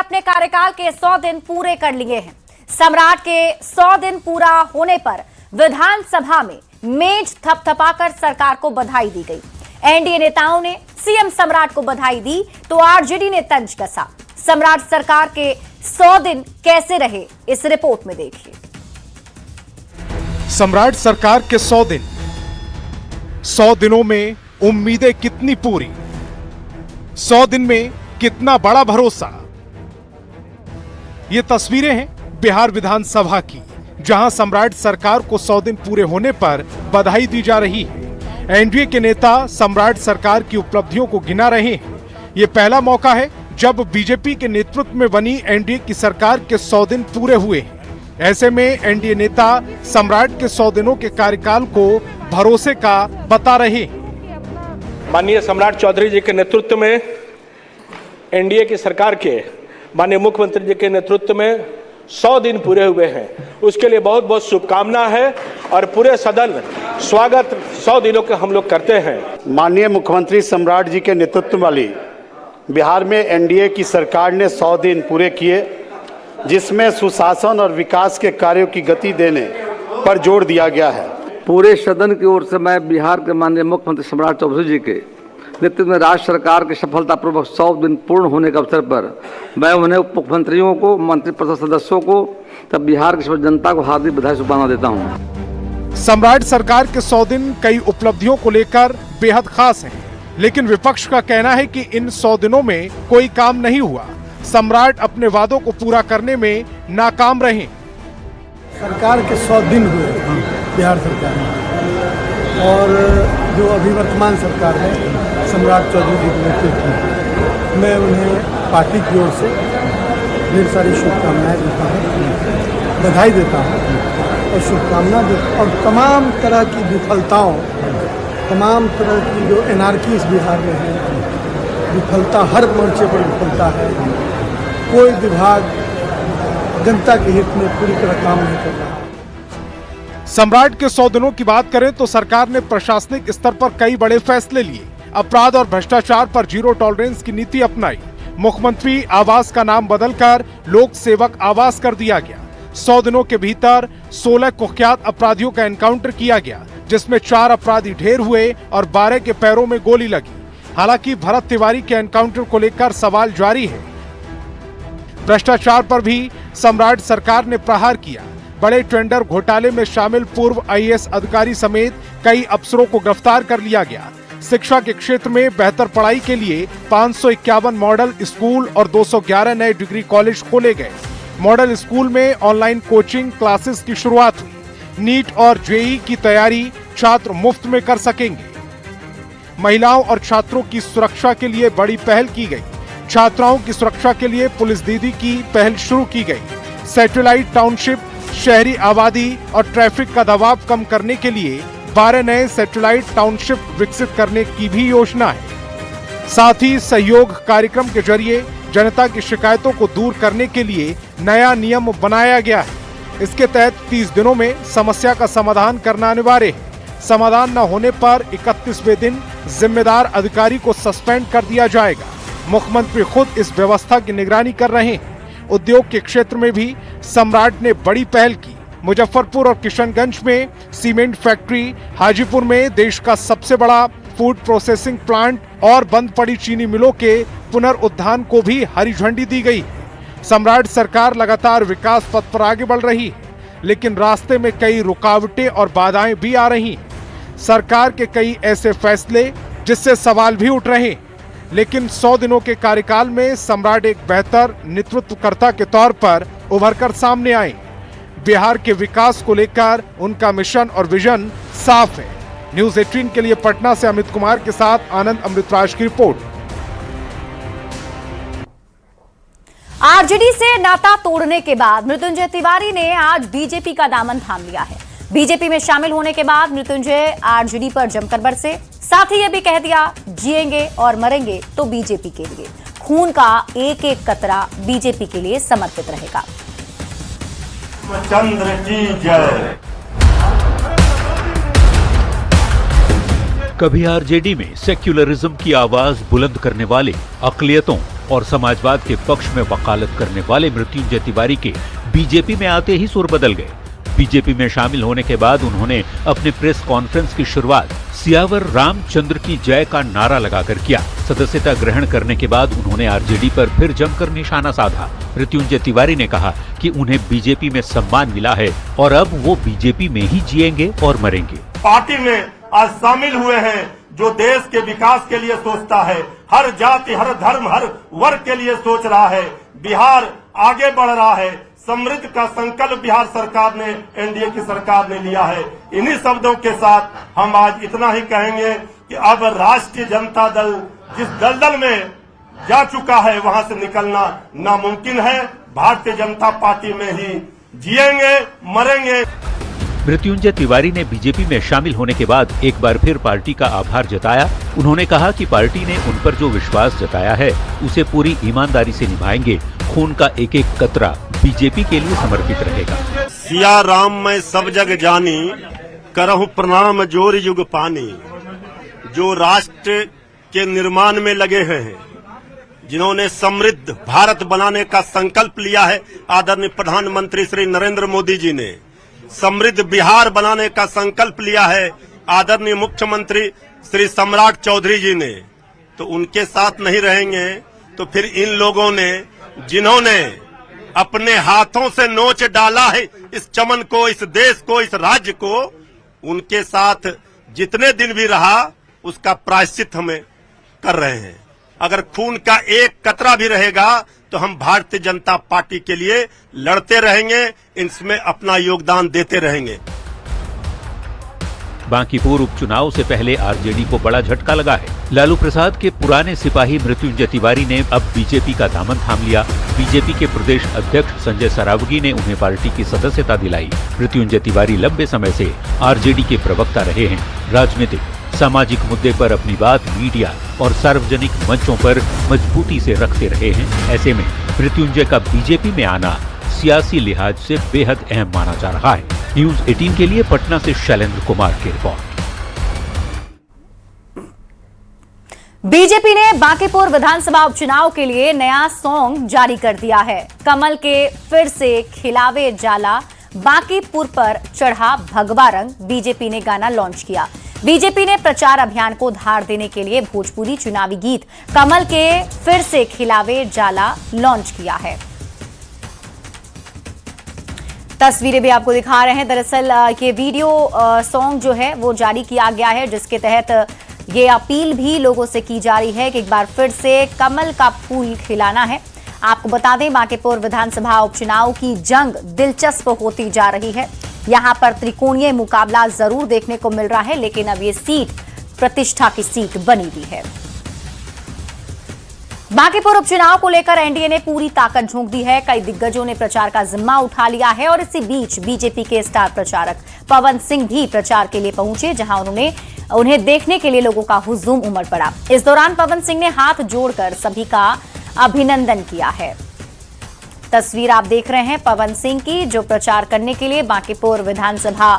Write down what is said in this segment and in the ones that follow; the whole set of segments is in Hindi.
अपने कार्यकाल के 100 दिन पूरे कर लिए हैं। सम्राट के 100 दिन पूरा होने पर विधानसभा में मेज थपथपाकर सरकार को बधाई दी गई। एनडीए नेताओं ने सीएम सम्राट को बधाई दी तो आरजेडी ने तंज कसा। सम्राट सरकार के 100 दिन कैसे रहे, इस रिपोर्ट में देखिए। सम्राट सरकार के 100 दिन, 100 दिनों में उम्मीदें कितनी पूरी, 100 दिन में कितना बड़ा भरोसा। ये तस्वीरें हैं बिहार विधानसभा की, जहां सम्राट सरकार को 100 दिन पूरे होने पर बधाई दी जा रही है। एनडीए के नेता सम्राट सरकार की उपलब्धियों को गिना रहे हैं। ये पहला मौका है जब बीजेपी के नेतृत्व में बनी एनडीए की सरकार के 100 दिन पूरे हुए हैं। ऐसे में एनडीए नेता सम्राट के 100 दिनों के कार्यकाल को भरोसे का बता रहे हैं। माननीय सम्राट चौधरी जी के नेतृत्व में एनडीए की सरकार के माननीय मुख्यमंत्री जी के नेतृत्व में 100 दिन पूरे हुए हैं। उसके लिए बहुत बहुत शुभकामना है और पूरे सदन स्वागत 100 दिनों के हम लोग करते हैं। माननीय मुख्यमंत्री सम्राट जी के नेतृत्व वाली बिहार में एनडीए की सरकार ने 100 दिन पूरे किए, जिसमें सुशासन और विकास के कार्यों की गति देने पर जोर दिया गया है। पूरे सदन की ओर से मैं बिहार के माननीय मुख्यमंत्री सम्राट चौधरी जी के नेतृत्व में राज्य सरकार के सफलतापूर्वक 100 दिन पूर्ण होने के अवसर पर मैं उन्हें उप मुख्यमंत्रियों को, मंत्रिपरिषद सदस्यों को तब बिहार की जनता को हार्दिक बधाई शुभकामना देता हूँ। सम्राट सरकार के 100 दिन कई उपलब्धियों को लेकर बेहद खास हैं, लेकिन विपक्ष का कहना है कि इन 100 दिनों में कोई काम नहीं हुआ। सम्राट अपने वादों को पूरा करने में नाकाम रहे। सरकार के 100 दिन हुए बिहार सरकार में, और जो अभी वर्तमान सरकार है सम्राट चौधरी जी के नेतृत्व में, मैं उन्हें पार्टी की ओर से ढेर सारी शुभकामनाएं देता हूँ, बधाई देता हूँ और शुभकामना देता, और तमाम तरह की विफलताओं, तमाम तरह की जो एनार्की इस बिहार में है, विफलता हर मोर्चे पर विफलता है। कोई विभाग जनता के हित में पूरी तरह काम नहीं कर रहा। सम्राट के 100 दिनों की बात करें तो सरकार ने प्रशासनिक स्तर पर कई बड़े फैसले लिए। अपराध और भ्रष्टाचार पर जीरो टॉलरेंस की नीति अपनाई। मुख्यमंत्री आवास का नाम बदलकर लोक सेवक आवास कर दिया गया। 100 दिनों के भीतर 16 कुख्यात अपराधियों का एनकाउंटर किया गया, जिसमें 4 अपराधी ढेर हुए और 12 के पैरों में गोली लगी। हालांकि भरत तिवारी के एनकाउंटर को लेकर सवाल जारी है। भ्रष्टाचार पर भी सम्राट सरकार ने प्रहार किया। बड़े टेंडर घोटाले में शामिल पूर्व आईएएस अधिकारी समेत कई अफसरों को गिरफ्तार कर लिया गया। शिक्षा के क्षेत्र में बेहतर पढ़ाई के लिए 551 मॉडल स्कूल और 211 नए डिग्री कॉलेज खोले गए। मॉडल स्कूल में ऑनलाइन कोचिंग क्लासेस की शुरुआत हुई। नीट और जेईई की तैयारी छात्र मुफ्त में कर सकेंगे। महिलाओं और छात्रों की सुरक्षा के लिए बड़ी पहल की गई। छात्राओं की सुरक्षा के लिए पुलिस दीदी की पहल शुरू की गई। सैटेलाइट टाउनशिप, शहरी आबादी और ट्रैफिक का दबाव कम करने के लिए 12 नए सैटेलाइट टाउनशिप विकसित करने की भी योजना है। साथ ही सहयोग कार्यक्रम के जरिए जनता की शिकायतों को दूर करने के लिए नया नियम बनाया गया है। इसके तहत 30 दिनों में समस्या का समाधान करना अनिवार्य है। समाधान न होने पर 31वें दिन जिम्मेदार अधिकारी को सस्पेंड कर दिया जाएगा। मुख्यमंत्री खुद इस व्यवस्था की निगरानी कर रहे हैं। उद्योग के क्षेत्र में भी सम्राट ने बड़ी पहल की। मुजफ्फरपुर और किशनगंज में सीमेंट फैक्ट्री, हाजीपुर में देश का सबसे बड़ा फूड प्रोसेसिंग प्लांट और बंद पड़ी चीनी मिलों के पुनरुद्धार को भी हरी झंडी दी गई। सम्राट सरकार लगातार विकास पथ पर आगे बढ़ रही है, लेकिन रास्ते में कई रुकावटें और बाधाएं भी आ रही हैं। सरकार के कई ऐसे फैसले जिससे सवाल भी उठ रहे हैं, लेकिन 100 दिनों के कार्यकाल में सम्राट एक बेहतर नेतृत्वकर्ता के तौर पर उभरकर सामने आए। बिहार के विकास को लेकर उनका मिशन और विजन साफ है। न्यूज़ 18 के लिए पटना से अमित कुमार के साथ आनंद अमृतराज की रिपोर्ट। आरजेडी से नाता तोड़ने के बाद मृत्युंजय तिवारी ने आज बीजेपी का दामन थाम लिया है। बीजेपी में शामिल होने के बाद मृत्युंजय आरजेडी पर जमकर बरसे। साथ ही यह भी कह दिया, जिएंगे और मरेंगे तो बीजेपी के लिए। खून का एक एक कतरा बीजेपी के लिए समर्पित रहेगा। चंद्र की जय। कभी आरजेडी में सेक्युलरिज्म की आवाज बुलंद करने वाले अक़लियतों और समाजवाद के पक्ष में वकालत करने वाले मृत्युंजय तिवारी के बीजेपी में आते ही सुर बदल गए। बीजेपी में शामिल होने के बाद उन्होंने अपने प्रेस कॉन्फ्रेंस की शुरुआत सियावर रामचंद्र की जय का नारा लगाकर किया। सदस्यता ग्रहण करने के बाद उन्होंने आरजेडी पर फिर जमकर निशाना साधा। मृत्युंजय तिवारी ने कहा कि उन्हें बीजेपी में सम्मान मिला है और अब वो बीजेपी में ही जिएंगे और मरेंगे। पार्टी में आज शामिल हुए हैं जो देश के विकास के लिए सोचता है, हर जाति, हर धर्म, हर वर्ग के लिए सोच रहा है। बिहार आगे बढ़ रहा है। समृद्ध का संकल्प बिहार सरकार ने, एनडीए की सरकार ने लिया है। इन्हीं शब्दों के साथ हम आज इतना ही कहेंगे कि अब राष्ट्रीय जनता दल जिस दलदल में जा चुका है वहां से निकलना नामुमकिन है। भारतीय जनता पार्टी में ही जिएंगे, मरेंगे। मृत्युंजय तिवारी ने बीजेपी में शामिल होने के बाद एक बार फिर पार्टी का आभार जताया। उन्होंने कहा कि पार्टी ने उन पर जो विश्वास जताया है उसे पूरी ईमानदारी से निभाएंगे। खून का एक एक कतरा बीजेपी के लिए समर्पित रहेगा। सिया राम मैं सब जग जानी, करहूं प्रणाम जोर युग पानी। जो राष्ट्र के निर्माण में लगे हैं, जिन्होंने समृद्ध भारत बनाने का संकल्प लिया है, आदरणीय प्रधानमंत्री श्री नरेंद्र मोदी जी ने समृद्ध बिहार बनाने का संकल्प लिया है, आदरणीय मुख्यमंत्री श्री सम्राट चौधरी जी ने, तो उनके साथ नहीं रहेंगे तो फिर इन लोगों ने, जिन्होंने अपने हाथों से नोच डाला है इस चमन को, इस देश को, इस राज्य को, उनके साथ जितने दिन भी रहा उसका प्रायश्चित हमें कर रहे हैं। अगर खून का एक कतरा भी रहेगा तो हम भारतीय जनता पार्टी के लिए लड़ते रहेंगे, इसमें अपना योगदान देते रहेंगे। बांकीपुर उपचुनाव से पहले आरजेडी को बड़ा झटका लगा है। लालू प्रसाद के पुराने सिपाही मृत्युंजय तिवारी ने अब बीजेपी का दामन थाम लिया। बीजेपी के प्रदेश अध्यक्ष संजय सरावगी ने उन्हें पार्टी की सदस्यता दिलाई। मृत्युंजय तिवारी लंबे समय से आरजेडी के प्रवक्ता रहे हैं। राजनीतिक सामाजिक मुद्दे पर अपनी बात मीडिया और सार्वजनिक मंचों पर मजबूती से रखते रहे हैं। ऐसे में मृत्युंजय का बीजेपी में आना सियासी लिहाज से बेहद अहम माना जा रहा है। न्यूज 18 के लिए पटना से शैलेंद्र कुमार की रिपोर्ट। बीजेपी ने बांकीपुर विधानसभा उपचुनाव के लिए नया सॉन्ग जारी कर दिया है। कमल के फिर से खिलावे जाला, बांकीपुर पर चढ़ा भगवा रंग, बीजेपी ने गाना लॉन्च किया। बीजेपी ने प्रचार अभियान को धार देने के लिए भोजपुरी चुनावी गीत कमल के फिर से खिलावे जाला लॉन्च किया है। तस्वीरें भी आपको दिखा रहे हैं। दरअसल ये वीडियो सॉन्ग जो है वो जारी किया गया है, जिसके तहत ये अपील भी लोगों से की जा रही है कि एक बार फिर से कमल का फूल खिलाना है। आपको बता दें, बांकीपुर विधानसभा उपचुनाव की जंग दिलचस्प होती जा रही है। यहां पर त्रिकोणीय मुकाबला जरूर देखने को मिल रहा है, लेकिन अब ये सीट प्रतिष्ठा की सीट बनी हुई है। बांकीपुर उपचुनाव को लेकर एनडीए ने पूरी ताकत झोंक दी है। कई दिग्गजों ने प्रचार का जिम्मा उठा लिया है और इसी बीच बीजेपी के स्टार प्रचारक पवन सिंह भी प्रचार के लिए पहुंचे, जहां उन्हें देखने के लिए लोगों का हुजूम उमड़ पड़ा। इस दौरान पवन सिंह ने हाथ जोड़कर सभी का अभिनंदन किया है। तस्वीर आप देख रहे हैं पवन सिंह की, जो प्रचार करने के लिए बांकीपुर विधानसभा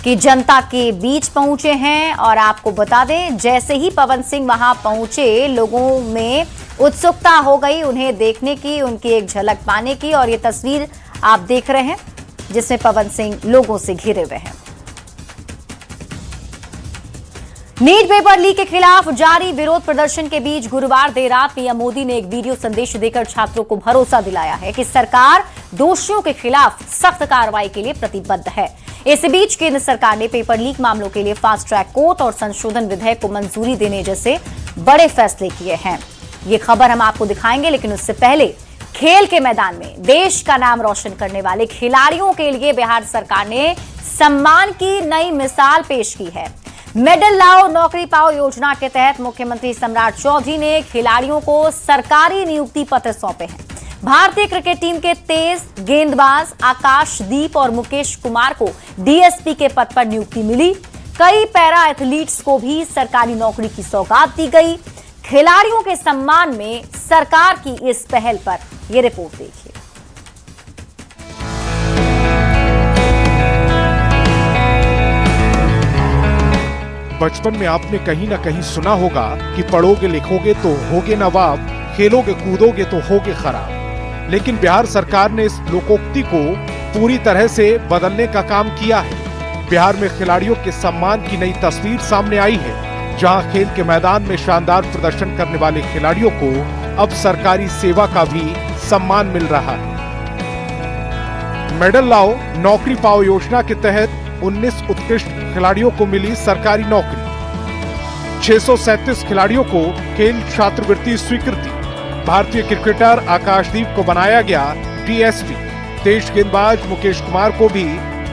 की जनता के बीच पहुंचे हैं। और आपको बता दें, जैसे ही पवन सिंह वहां पहुंचे, लोगों में उत्सुकता हो गई उन्हें देखने की, उनकी एक झलक पाने की। और ये तस्वीर आप देख रहे हैं जिसमें पवन सिंह लोगों से घिरे हुए हैं। नीट पेपर लीक के खिलाफ जारी विरोध प्रदर्शन के बीच गुरुवार देर रात पीएम मोदी ने एक वीडियो संदेश देकर छात्रों को भरोसा दिलाया है कि सरकार दोषियों के खिलाफ सख्त कार्रवाई के लिए प्रतिबद्ध है। इस बीच केंद्र सरकार ने पेपर लीक मामलों के लिए फास्ट ट्रैक कोर्ट और संशोधन विधेयक को मंजूरी देने जैसे बड़े फैसले किए हैं। ये खबर हम आपको दिखाएंगे, लेकिन उससे पहले खेल के मैदान में देश का नाम रोशन करने वाले खिलाड़ियों के लिए बिहार सरकार ने सम्मान की नई मिसाल पेश की है। मेडल लाओ नौकरी पाओ योजना के तहत मुख्यमंत्री सम्राट चौधरी ने खिलाड़ियों को सरकारी नियुक्ति पत्र सौंपे हैं। भारतीय क्रिकेट टीम के तेज गेंदबाज आकाशदीप और मुकेश कुमार को डीएसपी के पद पर नियुक्ति मिली। कई पैरा एथलीट्स को भी सरकारी नौकरी की सौगात दी गई। खिलाड़ियों के सम्मान में सरकार की इस पहल पर यह रिपोर्ट देखिए। बचपन में आपने कहीं ना कहीं सुना होगा कि पढ़ोगे लिखोगे तो होगे नवाब, खेलोगे कूदोगे तो होगे खराब। लेकिन बिहार सरकार ने इस लोकोक्ति को पूरी तरह से बदलने का काम किया है। बिहार में खिलाड़ियों के सम्मान की नई तस्वीर सामने आई है, जहां खेल के मैदान में शानदार प्रदर्शन करने वाले खिलाड़ियों को अब सरकारी सेवा का भी सम्मान मिल रहा है। मेडल लाओ नौकरी पाओ योजना के तहत 19 उत्कृष्ट खिलाड़ियों को मिली सरकारी नौकरी। 637 खिलाड़ियों को खेल छात्रवृत्ति स्वीकृति। भारतीय क्रिकेटर आकाशदीप को बनाया गया डीएसपी। तेज गेंदबाज मुकेश कुमार को भी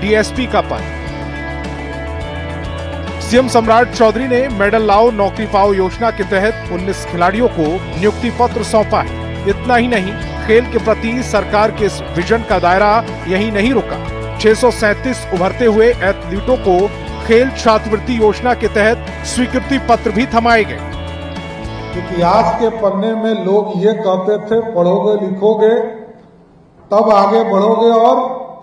डीएसपी का पद। सीएम सम्राट चौधरी ने मेडल लाओ नौकरी पाओ योजना के तहत 19 खिलाड़ियों को नियुक्ति पत्र सौंपा है। इतना ही नहीं, खेल के प्रति सरकार के इस विजन का दायरा यही नहीं रुका। 637 उभरते हुए एथलीटों को खेल छात्रवृत्ति योजना के तहत स्वीकृति पत्र भी थमाए गए। इतिहास के पन्ने में लोग ये कहते थे, पढ़ोगे लिखोगे तब आगे बढ़ोगे और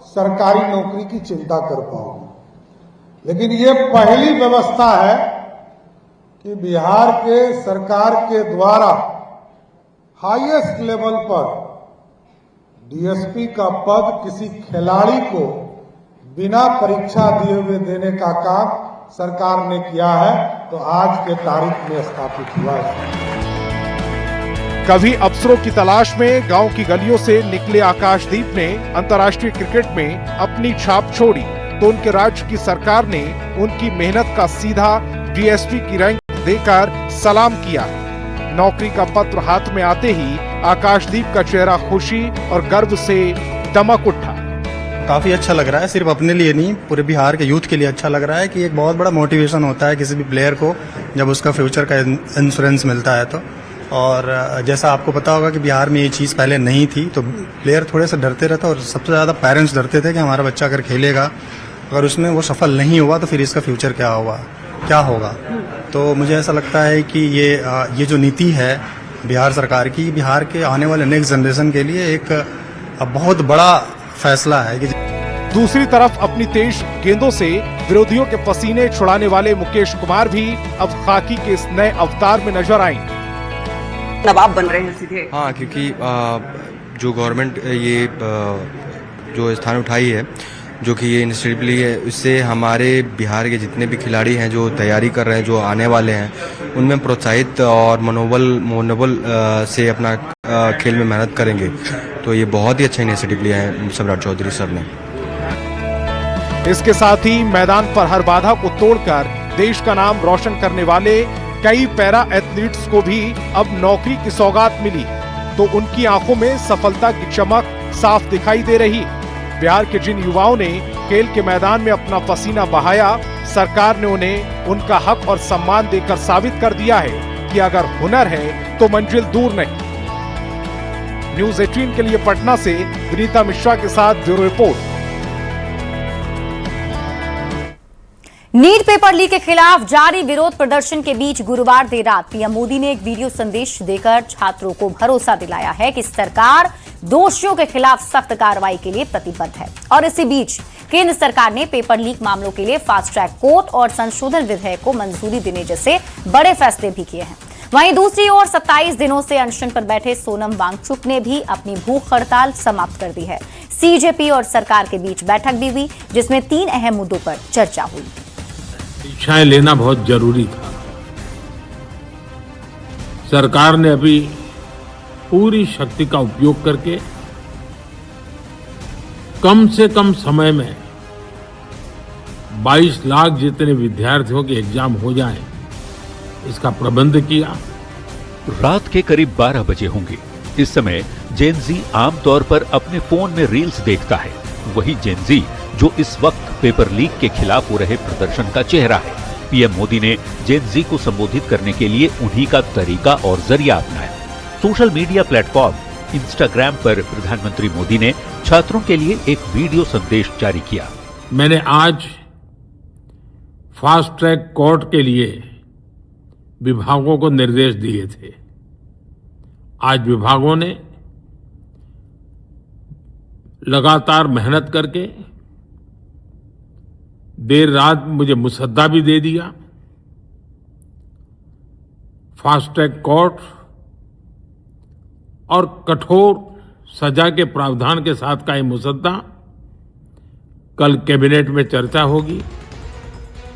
सरकारी नौकरी की चिंता कर पाओगे। लेकिन ये पहली व्यवस्था है कि बिहार के सरकार के द्वारा हाईएस्ट लेवल पर डीएसपी का पद किसी खिलाड़ी को बिना परीक्षा दिए हुए देने का काम सरकार ने किया है, तो आज के तारीख में स्थापित हुआ है। कभी अफसरों की तलाश में गांव की गलियों से निकले आकाशदीप ने अंतर्राष्ट्रीय क्रिकेट में अपनी छाप छोड़ी, तो उनके राज्य की सरकार ने उनकी मेहनत का सीधा डीएसपी की रैंक देकर सलाम किया। नौकरी का पत्र हाथ में आते ही आकाशदीप का चेहरा खुशी और गर्व से दमक उठा। काफ़ी अच्छा लग रहा है, सिर्फ अपने लिए नहीं पूरे बिहार के यूथ के लिए अच्छा लग रहा है कि एक बहुत बड़ा मोटिवेशन होता है किसी भी प्लेयर को जब उसका फ्यूचर का इंश्योरेंस मिलता है तो। और जैसा आपको पता होगा कि बिहार में ये चीज़ पहले नहीं थी, तो प्लेयर थोड़े से डरते रहते और सबसे ज़्यादा पेरेंट्स डरते थे कि हमारा बच्चा अगर खेलेगा, अगर उसमें वो सफल नहीं हुआ तो फिर इसका फ्यूचर क्या होगा। तो मुझे ऐसा लगता है कि ये जो नीति है बिहार सरकार की, बिहार के आने वाले नेक्स्ट जनरेशन के लिए एक बहुत बड़ा फैसला है। कि दूसरी तरफ अपनी तेज गेंदों से विरोधियों के पसीने छुड़ाने वाले मुकेश कुमार भी अब खाकी के इस नए अवतार में नजर आएंगे। नवाब बन रहे हैं सीधे। हाँ, क्योंकि जो गवर्नमेंट ये जो स्थान उठाई है, जो कि ये इनिशिएटिव ली है, इससे हमारे बिहार के जितने भी खिलाड़ी हैं जो तैयारी कर रहे हैं, जो आने वाले हैं, उनमें प्रोत्साहित और मनोबल से अपना खेल में मेहनत करेंगे। तो ये बहुत ही अच्छा इनिशिएटिव लिया है सम्राट चौधरी सर ने। इसके साथ ही मैदान पर हर बाधा को तोड़कर देश का नाम रोशन करने वाले कई पैरा एथलीट्स को भी अब नौकरी की सौगात मिली, तो उनकी आंखों में सफलता की चमक साफ दिखाई दे रही है। बिहार के जिन युवाओं ने खेल के मैदान में अपना पसीना बहाया, सरकार ने उन्हें उनका हक और सम्मान देकर साबित कर दिया है कि अगर हुनर है तो मंजिल दूर नहीं। न्यूज़ 18 के लिए पटना से विनीता मिश्रा के साथ bureau report. NEET paper leak के खिलाफ जारी विरोध प्रदर्शन के बीच गुरुवार देर रात पीएम मोदी ने एक वीडियो संदेश देकर छात्रों को भरोसा दिलाया है कि सरकार दोषियों के खिलाफ सख्त कार्रवाई के लिए प्रतिबद्ध है। और इसी बीच केंद्र सरकार ने पेपर लीक मामलों के लिए फास्ट ट्रैक कोर्ट और संशोधन विधेयक को मंजूरी देने जैसे बड़े फैसले भी किए हैं। वहीं दूसरी ओर 27 दिनों से अनशन पर बैठे सोनम वांगचुक ने भी अपनी भूख हड़ताल समाप्त कर दी है। सीजेपी और सरकार के बीच बैठक भी हुई, जिसमें 3 अहम मुद्दों पर चर्चा हुई। परीक्षाएं लेना बहुत जरूरी था। सरकार ने अभी पूरी शक्ति का उपयोग करके कम से कम समय में 22 लाख जितने विद्यार्थियों के एग्जाम हो जाएं, इसका प्रबंध किया। रात के करीब 12 बजे होंगे। इस समय जेन जी आमतौर पर अपने फोन में रील्स देखता है। वही जेन जी जो इस वक्त पेपर लीक के खिलाफ हो रहे प्रदर्शन का चेहरा है। पीएम मोदी ने जेन जी को संबोधित करने के लिए उन्हीं का तरीका और जरिया अपनाया। सोशल मीडिया प्लेटफॉर्म इंस्टाग्राम पर प्रधानमंत्री मोदी ने छात्रों के लिए एक वीडियो संदेश जारी किया। मैंने आज फास्ट ट्रैक कोर्ट के लिए विभागों को निर्देश दिए थे। आज विभागों ने लगातार मेहनत करके देर रात मुझे मुसद्दा भी दे दिया। फास्ट ट्रैक कोर्ट और कठोर सजा के प्रावधान के साथ का ये मुसद्दा कल कैबिनेट में चर्चा होगी।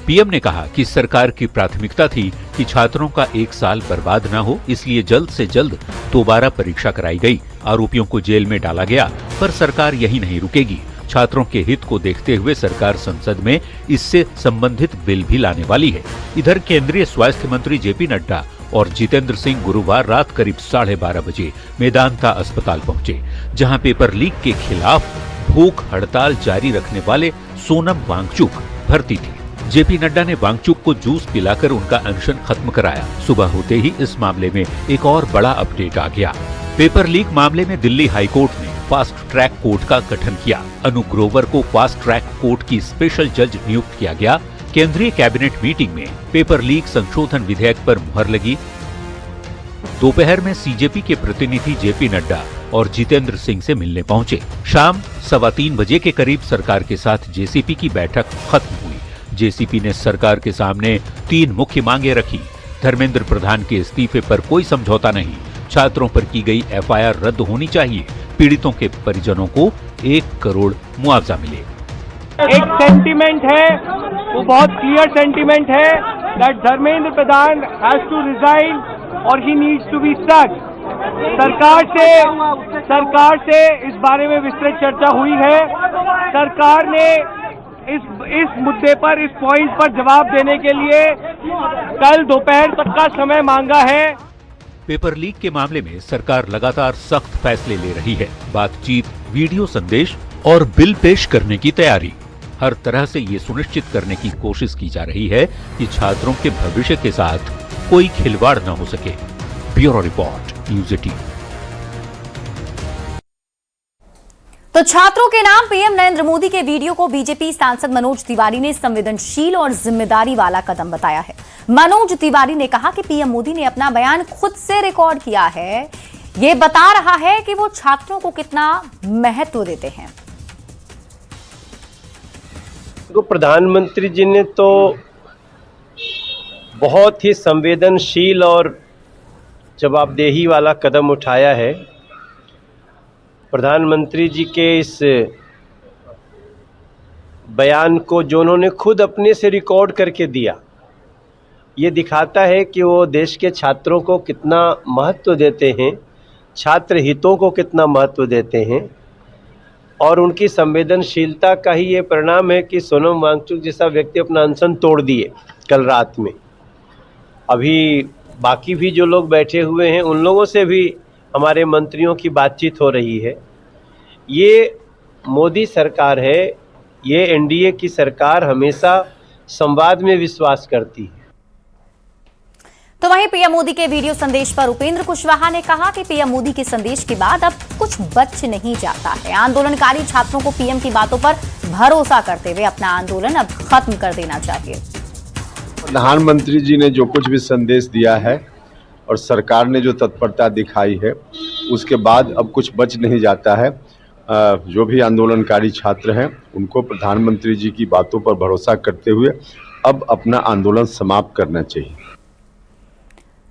पीएम ने कहा कि सरकार की प्राथमिकता थी कि छात्रों का 1 साल बर्बाद न हो, इसलिए जल्द से जल्द दोबारा परीक्षा कराई गई। आरोपियों को जेल में डाला गया, पर सरकार यही नहीं रुकेगी। छात्रों के हित को देखते हुए सरकार संसद में इससे संबंधित बिल भी लाने वाली है। इधर केंद्रीय स्वास्थ्य मंत्री जेपी नड्डा और जितेंद्र सिंह गुरुवार रात करीब 12:30 बजे मेदांता अस्पताल पहुंचे, जहां पेपर लीक के खिलाफ भूख हड़ताल जारी रखने वाले सोनम वांगचुक भर्ती थी। जेपी नड्डा ने वांगचुक को जूस पिलाकर उनका अनशन खत्म कराया। सुबह होते ही इस मामले में एक और बड़ा अपडेट आ गया। पेपर लीक मामले में दिल्ली हाईकोर्ट ने फास्ट ट्रैक कोर्ट का गठन किया। अनु ग्रोवर को फास्ट ट्रैक कोर्ट की स्पेशल जज नियुक्त किया गया। केंद्रीय कैबिनेट मीटिंग में पेपर लीक संशोधन विधेयक पर मुहर लगी। दोपहर में सीजेपी के प्रतिनिधि जेपी नड्डा और जितेंद्र सिंह से मिलने पहुंचे। शाम 3:15 बजे के करीब सरकार के साथ जेसीपी की बैठक खत्म हुई। जेसीपी ने सरकार के सामने 3 मुख्य मांगे रखी। धर्मेंद्र प्रधान के इस्तीफे पर कोई समझौता नहीं, छात्रों पर की गई एफआईआर रद्द होनी चाहिए, पीड़ितों के परिजनों को 1 करोड़ मुआवजा मिले। एक सेंटीमेंट है, वो बहुत क्लियर सेंटीमेंट है that Dharmendra Pradhan has to resign और he needs to be sacked. सरकार से इस बारे में विस्तृत चर्चा हुई है। सरकार ने इस मुद्दे पर, इस पॉइंट पर जवाब देने के लिए कल दोपहर तक का समय मांगा है। पेपर लीक के मामले में सरकार लगातार सख्त फैसले ले रही है। बातचीत, वीडियो संदेश और बिल पेश करने की तैयारी, हर तरह से ये सुनिश्चित करने की कोशिश की जा रही है कि छात्रों के भविष्य के साथ कोई खिलवाड़ न हो सके। Bureau report, news 18। तो छात्रों के नाम पीएम नरेंद्र मोदी के वीडियो को बीजेपी सांसद मनोज तिवारी ने संवेदनशील और जिम्मेदारी वाला कदम बताया है। मनोज तिवारी ने कहा कि पीएम मोदी ने अपना बयान खुद से रिकॉर्ड किया है। ये बता रहा है कि वो छात्रों को कितना महत्व देते हैं। तो प्रधानमंत्री जी ने तो बहुत ही संवेदनशील और जवाबदेही वाला कदम उठाया है। प्रधानमंत्री जी के इस बयान को जो उन्होंने खुद अपने से रिकॉर्ड करके दिया, ये दिखाता है कि वो देश के छात्रों को कितना महत्व देते हैं, छात्र हितों को कितना महत्व देते हैं, और उनकी संवेदनशीलता का ही ये परिणाम है कि सोनम वांगचुक जैसा व्यक्ति अपना अनशन तोड़ दिए कल रात में। अभी बाकी भी जो लोग बैठे हुए हैं उन लोगों से भी हमारे मंत्रियों की बातचीत हो रही है। ये मोदी सरकार है, ये एनडीए की सरकार हमेशा संवाद में विश्वास करती है। तो वहीं पीएम मोदी के वीडियो संदेश पर उपेंद्र कुशवाहा ने कहा कि पीएम मोदी के संदेश के बाद अब कुछ बच नहीं जाता है। आंदोलनकारी छात्रों को पीएम की बातों पर भरोसा करते हुए अपना आंदोलन अब खत्म कर देना चाहिए। प्रधानमंत्री जी ने जो कुछ भी संदेश दिया है और सरकार ने जो तत्परता दिखाई है, उसके बाद अब कुछ बच नहीं जाता है। जो भी आंदोलनकारी छात्र हैं उनको प्रधानमंत्री जी की बातों पर भरोसा करते हुए अब अपना आंदोलन समाप्त करना चाहिए।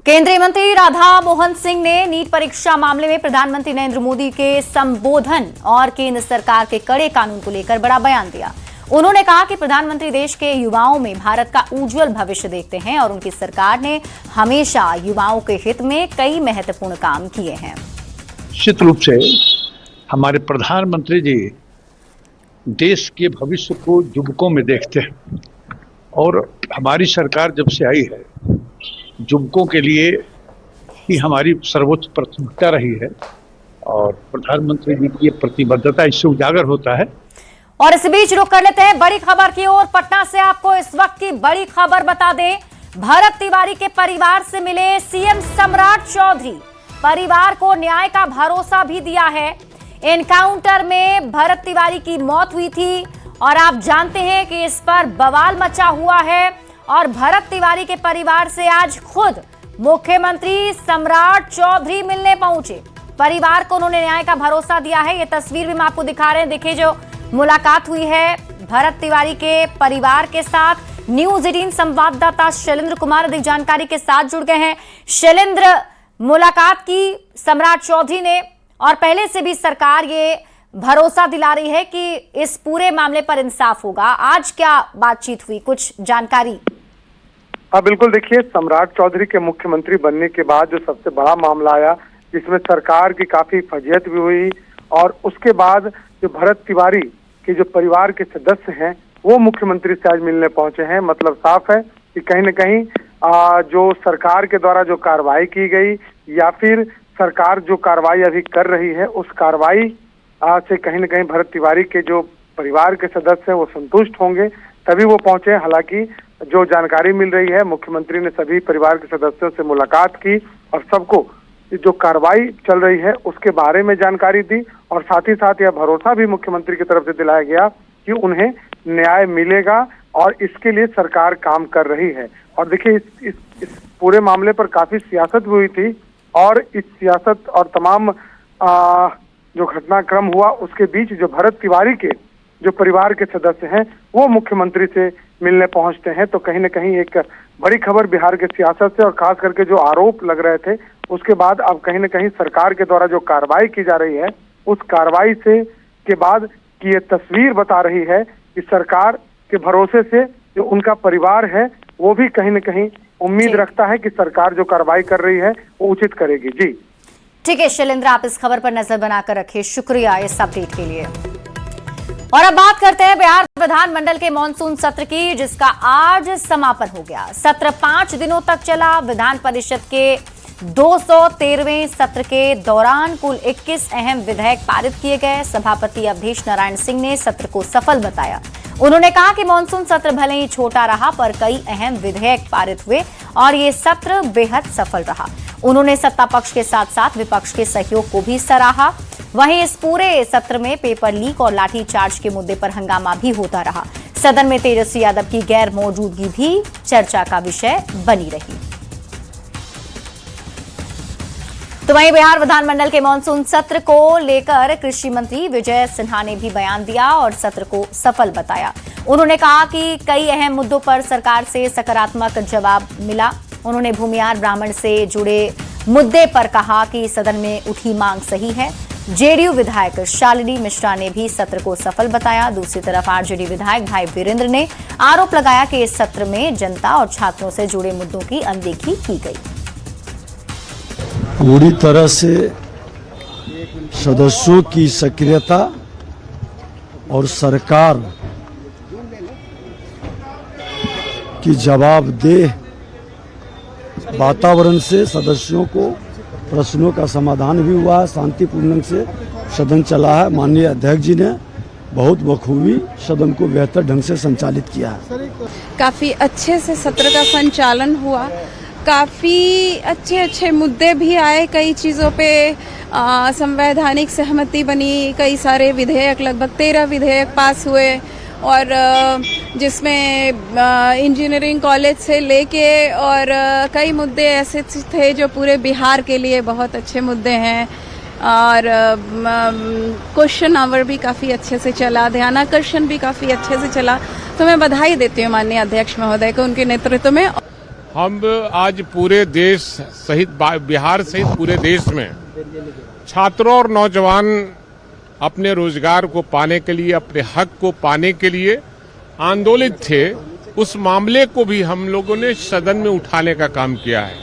केंद्रीय मंत्री राधा मोहन सिंह ने नीट परीक्षा मामले में प्रधानमंत्री नरेंद्र मोदी के संबोधन और केंद्र सरकार के कड़े कानून को लेकर बड़ा बयान दिया। उन्होंने कहा कि प्रधानमंत्री देश के युवाओं में भारत का उज्जवल भविष्य देखते हैं और उनकी सरकार ने हमेशा युवाओं के हित में कई महत्वपूर्ण काम किए हैं। निश्चित रूप से हमारे प्रधानमंत्री जी देश के भविष्य को युवकों में देखते हैं और हमारी सरकार जब से आई है युवकों के लिए ही हमारी सर्वोच्च प्राथमिकता रही है और प्रधानमंत्री जी की प्रतिबद्धता इससे उजागर होता है। और इस बीच रुक कर लेते हैं बड़ी खबर की ओर। पटना से आपको इस वक्त की बड़ी खबर बता दें, भरत तिवारी के परिवार से मिले सीएम सम्राट चौधरी। परिवार को न्याय का भरोसा भी दिया है। एनकाउंटर में भरत तिवारी की मौत हुई थी और आप जानते हैं कि इस पर बवाल मचा हुआ है और भरत तिवारी के परिवार से आज खुद मुख्यमंत्री सम्राट चौधरी मिलने पहुंचे। परिवार को उन्होंने न्याय का भरोसा दिया है। ये तस्वीर भी हम आपको दिखा रहे हैं। देखिए, जो मुलाकात हुई है भरत तिवारी के परिवार के साथ। न्यूज़ 18 संवाददाता शैलेंद्र कुमार अधिक जानकारी के साथ जुड़ गए हैं। शैलेंद्र, मुलाकात की सम्राट चौधरी ने और पहले से भी सरकार ये भरोसा दिला रही है कि इस पूरे मामले पर इंसाफ होगा। आज क्या बातचीत हुई, कुछ जानकारी? हाँ बिल्कुल, देखिए सम्राट चौधरी के मुख्यमंत्री बनने के बाद जो सबसे बड़ा मामला आया जिसमें सरकार की काफी फजीहत भी हुई और उसके बाद जो भरत तिवारी के जो परिवार के सदस्य हैं वो मुख्यमंत्री से आज मिलने पहुंचे हैं। मतलब साफ है कि कहीं न कहीं जो सरकार के द्वारा जो कार्रवाई की गई या फिर सरकार जो कार्रवाई अभी कर रही है उस कार्रवाई से कहीं न कहीं भरत तिवारी के जो परिवार के सदस्य हैं वो संतुष्ट होंगे, तभी वो पहुंचे। हालांकि जो जानकारी मिल रही है, मुख्यमंत्री ने सभी परिवार के सदस्यों से मुलाकात की और सबको जो कार्रवाई चल रही है उसके बारे में जानकारी दी और साथ ही साथ यह भरोसा भी मुख्यमंत्री की तरफ से दिलाया गया कि उन्हें न्याय मिलेगा और इसके लिए सरकार काम कर रही है। और देखिए इस पूरे मामले पर काफी सियासत भी हुई थी और इस सियासत और तमाम जो घटनाक्रम हुआ उसके बीच जो भरत तिवारी के जो परिवार के सदस्य हैं वो मुख्यमंत्री से मिलने पहुंचते हैं, तो कहीं न कहीं एक बड़ी खबर बिहार के सियासत से और खास करके जो आरोप लग रहे थे उसके बाद अब कहीं न कहीं सरकार के द्वारा जो कार्रवाई की जा रही है उस कार्रवाई से के बाद की ये तस्वीर बता रही है कि सरकार के भरोसे से जो उनका परिवार है वो भी कहीं न कहीं उम्मीद रखता है कि सरकार जो कार्रवाई कर रही है वो उचित करेगी। जी ठीक है शैलेंद्र, आप इस खबर पर नजर बनाकर रखिए, शुक्रिया इस अपडेट के लिए। और अब बात करते हैं बिहार विधानमंडल के मॉनसून सत्र की, जिसका आज समापन हो गया। सत्र 5 दिनों तक चला। विधान परिषद के 213वें सत्र के दौरान कुल 21 अहम विधेयक पारित किए गए। सभापति अवधेश नारायण सिंह ने सत्र को सफल बताया। उन्होंने कहा कि मॉनसून सत्र भले ही छोटा रहा पर कई अहम विधेयक पारित हुए और ये सत्र बेहद सफल रहा। उन्होंने सत्ता पक्ष के साथ साथ विपक्ष के सहयोग को भी सराहा। वहीं इस पूरे सत्र में पेपर लीक और लाठीचार्ज के मुद्दे पर हंगामा भी होता रहा। सदन में तेजस्वी यादव की गैर मौजूदगी भी चर्चा का विषय बनी रही। तो वहीं बिहार विधानमंडल के मॉनसून सत्र को लेकर कृषि मंत्री विजय सिन्हा ने भी बयान दिया और सत्र को सफल बताया। उन्होंने कहा कि कई अहम मुद्दों पर सरकार से सकारात्मक जवाब मिला। उन्होंने भूमिहार ब्राह्मण से जुड़े मुद्दे पर कहा कि सदन में उठी मांग सही है। जेडीयू विधायक शालिनी मिश्रा ने भी सत्र को सफल बताया। दूसरी तरफ आरजेडी विधायक भाई वीरेंद्र ने आरोप लगाया कि इस सत्र में जनता और छात्रों से जुड़े मुद्दों की अनदेखी की गई। पूरी तरह से सदस्यों की सक्रियता और सरकार की जवाबदेह वातावरण से सदस्यों को प्रश्नों का समाधान भी हुआ है। शांतिपूर्ण से सदन चला है। माननीय अध्यक्ष जी ने बहुत बखूबी सदन को बेहतर ढंग से संचालित किया है। काफ़ी अच्छे से सत्र का संचालन हुआ। काफ़ी अच्छे मुद्दे भी आए। कई चीज़ों पे संवैधानिक सहमति बनी। कई सारे विधेयक, लगभग 13 विधेयक पास हुए और जिसमें इंजीनियरिंग कॉलेज से लेके और कई मुद्दे ऐसे थे जो पूरे बिहार के लिए बहुत अच्छे मुद्दे हैं। और क्वेश्चन आवर भी काफ़ी अच्छे से चला, ध्यानाकर्षण भी काफ़ी अच्छे से चला। तो मैं बधाई देती हूँ माननीय अध्यक्ष महोदय को उनके नेतृत्व में। हम आज पूरे देश सहित बिहार सहित पूरे देश में छात्रों और नौजवान अपने रोजगार को पाने के लिए, अपने हक को पाने के लिए आंदोलित थे। उस मामले को भी हम लोगों ने सदन में उठाने का काम किया है।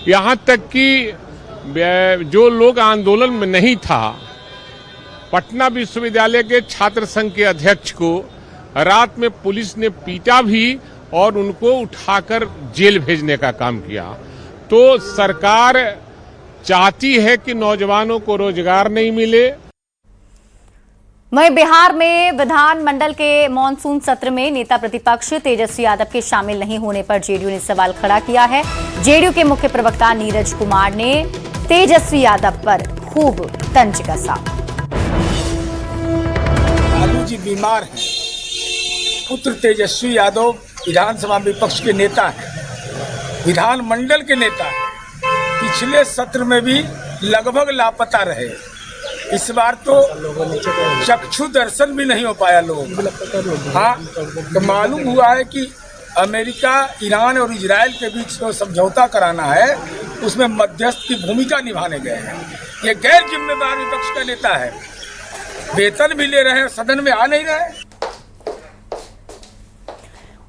यहाँ तक कि जो लोग आंदोलन में नहीं था, पटना विश्वविद्यालय के छात्र संघ के अध्यक्ष को रात में पुलिस ने पीटा भी और उनको उठाकर जेल भेजने का काम किया। तो सरकार चाहती है कि नौजवानों को रोजगार नहीं मिले। वहीं बिहार में विधानमंडल के मॉनसून सत्र में नेता प्रतिपक्ष तेजस्वी यादव के शामिल नहीं होने पर जेडीयू ने सवाल खड़ा किया है। जेडीयू के मुख्य प्रवक्ता नीरज कुमार ने तेजस्वी यादव पर खूब तंज कसा। लालू जी बीमार हैं। पुत्र तेजस्वी यादव विधानसभा विपक्ष के नेता हैं, विधानमंडल के नेता हैं। पिछले सत्र में भी लगभग लापता रहे। इस बार तो चक्षु दर्शन भी नहीं हो पाया लोगों। हाँ, तो मालूम हुआ है कि अमेरिका, ईरान और इजराइल के बीच में समझौता कराना है उसमें मध्यस्थ की भूमिका निभाने गए हैं। ये गैर जिम्मेदार विपक्ष का नेता है, वेतन भी ले रहे हैं, सदन में आ नहीं रहे।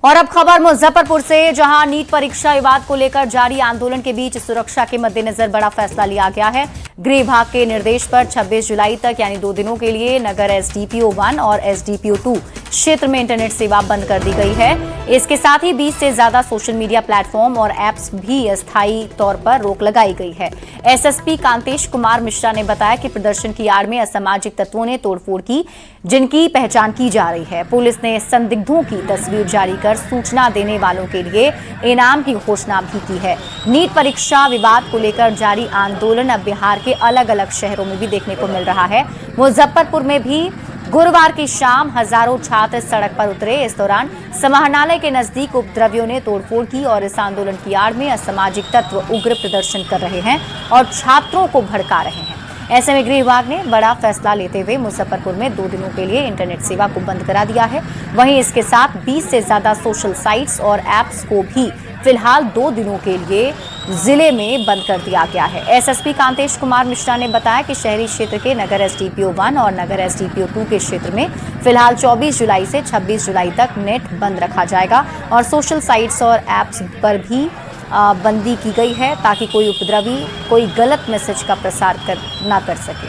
और अब खबर मुजफ्फरपुर से, जहां नीट परीक्षा विवाद को लेकर जारी आंदोलन के बीच सुरक्षा के मद्देनजर बड़ा फैसला लिया गया है। गृह विभाग के निर्देश पर 26 जुलाई तक यानी 2 दिनों के लिए नगर एसडीपीओ 1 और एसडीपीओ 2 क्षेत्र में इंटरनेट सेवा बंद कर दी गई है। इसके साथ ही 20 से ज्यादा सोशल मीडिया प्लेटफॉर्म और एप्स भी अस्थायी तौर पर रोक लगाई गई है। एसएसपी कांतेश कुमार मिश्रा ने बताया कि प्रदर्शन की आड़ में असामाजिक तत्वों ने तोड़फोड़ की, जिनकी पहचान की जा रही है। पुलिस ने संदिग्धों की तस्वीर जारी कर सूचना देने वालों के लिए इनाम की घोषणा भी की है। नीट परीक्षा विवाद को लेकर जारी आंदोलन अब बिहार के अलग अलग शहरों में भी देखने को मिल रहा है। मुजफ्फरपुर में भी गुरुवार की शाम हजारों छात्र सड़क पर उतरे। इस दौरान समाहरणालय के नजदीक उपद्रवियों ने तोड़फोड़ की और इस आंदोलन की आड़ में असामाजिक तत्व उग्र प्रदर्शन कर रहे हैं और छात्रों को भड़का रहे हैं। ऐसे में गृह विभाग ने बड़ा फैसला लेते हुए मुजफ्फरपुर में 2 दिनों के लिए इंटरनेट सेवा को बंद करा दिया है। वहीं इसके साथ 20 से ज्यादा सोशल साइट्स और एप्स को भी फिलहाल 2 दिनों के लिए जिले में बंद कर दिया गया है। एसएसपी कांतेश कुमार मिश्रा ने बताया कि शहरी क्षेत्र के नगर एसडीपीओ 1 और नगर एसडीपीओ 2 के क्षेत्र में फिलहाल 24 जुलाई से 26 जुलाई तक नेट बंद रखा जाएगा और सोशल साइट्स और एप्स पर भी बंदी की गई है ताकि कोई उपद्रवी कोई गलत मैसेज का प्रसार ना कर सके।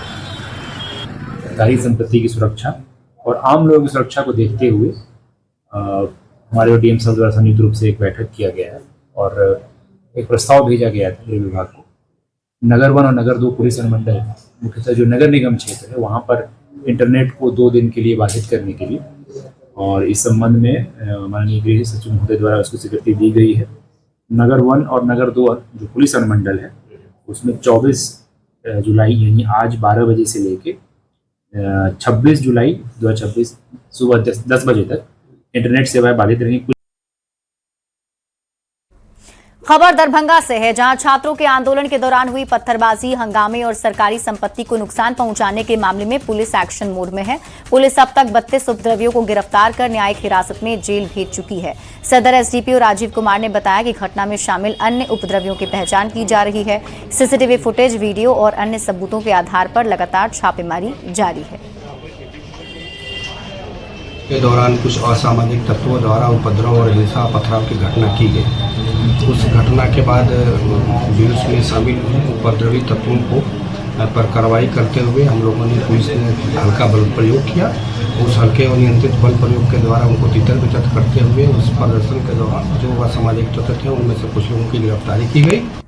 सरकारी संपत्ति की सुरक्षा और आम लोगों की सुरक्षा को देखते हुए हमारे डीएम साहब द्वारा संयुक्त रूप से एक बैठक किया गया है और एक प्रस्ताव भेजा गया था गृह विभाग को। नगर 1 और नगर 2 पुलिस अनुमंडल मुख्यतः जो नगर निगम क्षेत्र है वहाँ पर इंटरनेट को 2 दिन के लिए बाधित करने के लिए और इस संबंध में माननीय गृह सचिव महोदय द्वारा उसको स्वीकृति दी गई है। नगर 1 और नगर 2 जो पुलिस अनुमंडल है उसमें 24 जुलाई यानी आज 12 बजे से लेके 26 जुलाई 2026 सुबह 10 बजे तक इंटरनेट सेवाएं बाधित रहेंगी। खबर दरभंगा से है, जहां छात्रों के आंदोलन के दौरान हुई पत्थरबाजी, हंगामे और सरकारी संपत्ति को नुकसान पहुंचाने के मामले में पुलिस एक्शन मोड में है। पुलिस अब तक 32 उपद्रवियों को गिरफ्तार कर न्यायिक हिरासत में जेल भेज चुकी है। सदर एसडीपीओ राजीव कुमार ने बताया कि घटना में शामिल अन्य उपद्रवियों की पहचान की जा रही है। सीसीटीवी फुटेज, वीडियो और अन्य सबूतों के आधार पर लगातार छापेमारी जारी है। के दौरान कुछ असामाजिक तत्वों द्वारा उपद्रव और हिंसा पथराव की घटना की गई। उस घटना के बाद जुलूस में शामिल उपद्रवी तत्वों को पर कार्रवाई करते हुए हम लोगों ने पुलिस ने हल्का बल प्रयोग किया। उस हल्के और नियंत्रित बल प्रयोग के द्वारा उनको तितर बितर करते हुए उस प्रदर्शन के दौरान जो असामाजिक तत्व थे उनमें से कुछ लोगों की गिरफ्तारी की गई।